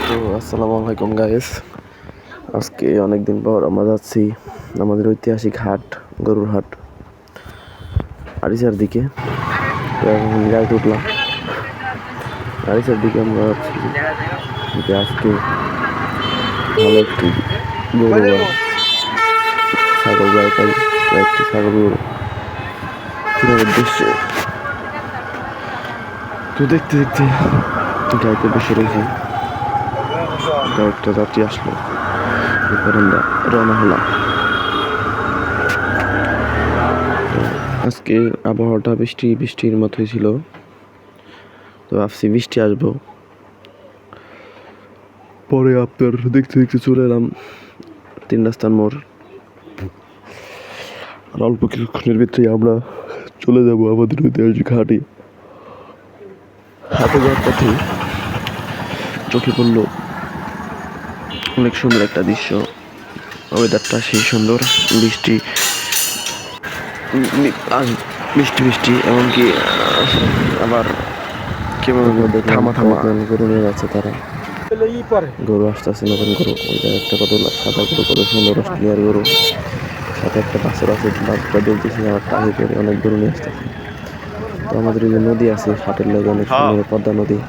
তো আসসালামু আলাইকুম গাইস। আজকে অনেকদিন পর আমরা যাচ্ছি আমাদের ঐতিহাসিক হাট, গরুর হাট আরিচার দিকে। তো এখন গাড়িতে উঠলাম, আরিচার দিকে আমরা যাচ্ছি যে আজকে ভালো একটি গরু আর ছাগল গায়ে পাই, একটি ছাগল গরু কেনার উদ্দেশ্যে। তো দেখতে দেখতে গাড়িতে বসে রয়েছি, কয়েকটা যাত্রী আসলো, এরপর আমরা রওনা হলাম। আজকে আবহাওয়াটা বৃষ্টির মতোই ছিল, তো ভাবছি বৃষ্টি আসবো। পরে আপনার দেখতে দেখতে চলে এলাম 3 রাস্তার মোড়। আর অল্প কিছুক্ষণের ভিতরে আমরা চলে যাব আমাদের ঐতিহাসিক হাটে। হাটে যাওয়ার পথে চোখে পড়লো অনেক সুন্দর একটা দৃশ্য, ওয়েদারটা সেই সুন্দর, বৃষ্টি বৃষ্টি এমনকি আবার কেমন থামা গরু নিয়ে যাচ্ছে তারা। গরু আসতেছে, নতুন গরু, ওই যে একটা কত সাদা গরু, কত সুন্দর অস্ট্রেলিয়ার গরু, সাথে একটা বাছর আছে, বাছরটা দেখতেছি আমার টাহি করে অনেক গরু নিয়ে আসতেছে। তো আমাদের এই যে নদী আছে হাটের লাগে, অনেক সুন্দর পদ্মা নদীটা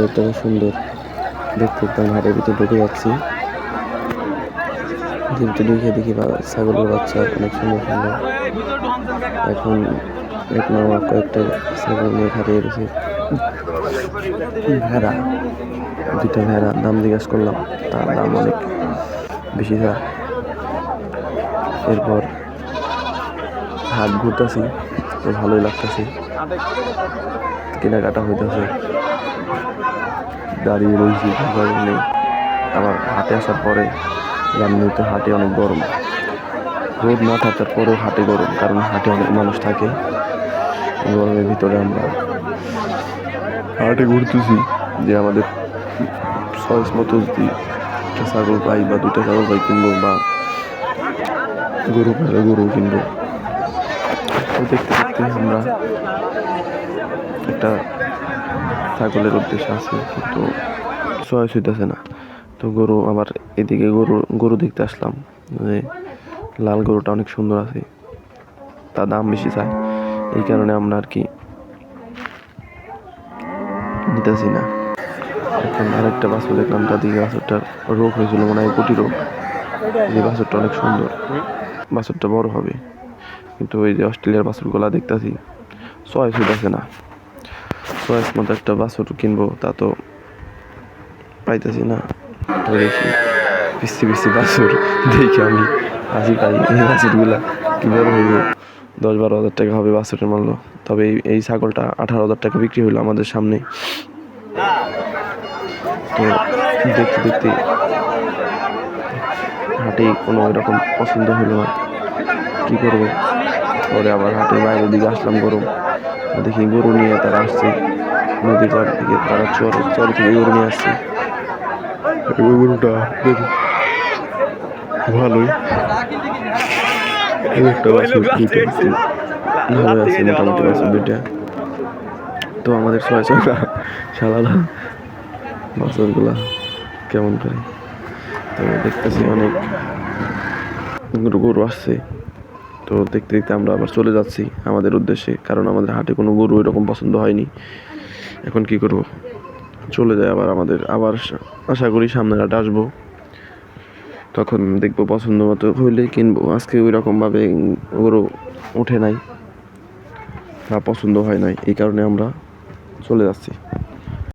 অত্যন্ত সুন্দর দেখতে। একদম হাটের ভিতরে ঢুকে যাচ্ছি, ঢুকে দেখি ছাগলের বাচ্চা অনেক সুন্দর সুন্দর। এখন এক মামা কয়েকটা ছাগল নিয়ে খাটিয়ে গেছে। ভেড়া, 2টা ভেড়া দাম জিজ্ঞাসা করলাম, তার দাম অনেক বেশি যায়। এরপর হাট ঘুরতেছি, তো ভালোই লাগতেছে, কেনাকাটা হইতেছে, দাঁড়িয়ে রয়েছি নেই। আবার হাটে আসার পরে এমনিতে হাটে অনেক গরম, রোদ না থাকার পরেও হাটে গরম, কারণ হাটে অনেক মানুষ থাকে। গরমের ভিতরে আমরা হাটে ঘুরতেছি যে আমাদের চয়েস মতো যদি একটা ছাগল পাই বা 2টা ছাগল পাই কিনবো, বা গরু পাইলে গরু কিনবো। তো দেখতে দেখতে আমরা একটা ছাগলের উদ্দেশ্যে আছি, কিন্তু চয়েস হইতেছে না। তো গরু আবার এদিকে গরু দেখতে আসলাম, যে লাল গরুটা অনেক সুন্দর আছে, তার দাম বেশি চায়, এই কারণে আমরা আর কি নিতেছি না। এখন আরেকটা বাছুর দেখলাম, তাদিকে বাছুরটার রোগ হয়েছিল, মনে হয় গুটি রোগ। যে বাছুরটা অনেক সুন্দর, বাছুরটা বড় হবে, কিন্তু ওই যে অস্ট্রেলিয়ার বাছুরগুলা দেখতেছি চয়েস হইতেছে না। চয়েস মতো একটা বাছুর কিনবো, তা তো পাইতেছি না। দেখি পিসি বাছুর দেখি আমি হাসি পাই, এই বাছুরগুলা কি বড় হইব, 10-12 হাজার টাকা হবে বাছুরের মূল্য। তবে এই ছাগলটা 18,000 টাকা বিক্রি হইলো আমাদের সামনে। তো দেখতে দেখতে হাটে কোনো এরকম পছন্দ হলো না, কি করব। পরে আবার হাটের বাইরের দিকে আসলাম, গরু দেখি গরু নিয়ে তারা আসছে নদীর পাড় থেকে, তারা চর থেকে গরু নিয়ে আসছে। গরুটা ভালোই, একটা বাছুর ভালো আছে, মোটামুটি বাছুর 2টা। তো আমাদের ছয় শালালা বাছুরগুলা কেমন করে, তো দেখতেছি অনেক গরু আসছে। তো দেখতে দেখতে আমরা আবার চলে যাচ্ছি আমাদের উদ্দেশ্যে, কারণ আমাদের হাটে কোনো গরু এরকম পছন্দ হয়নি। এখন কি করব, চলে যায় আবার আশা করি সামনের হাটে আসবো, তখন দেখবো পছন্দ মতো হইলে কিনবো। আজকে ওই রকমভাবে গরু ওঠে নাই বা পছন্দ হয় নাই, এই কারণে আমরা চলে যাচ্ছি।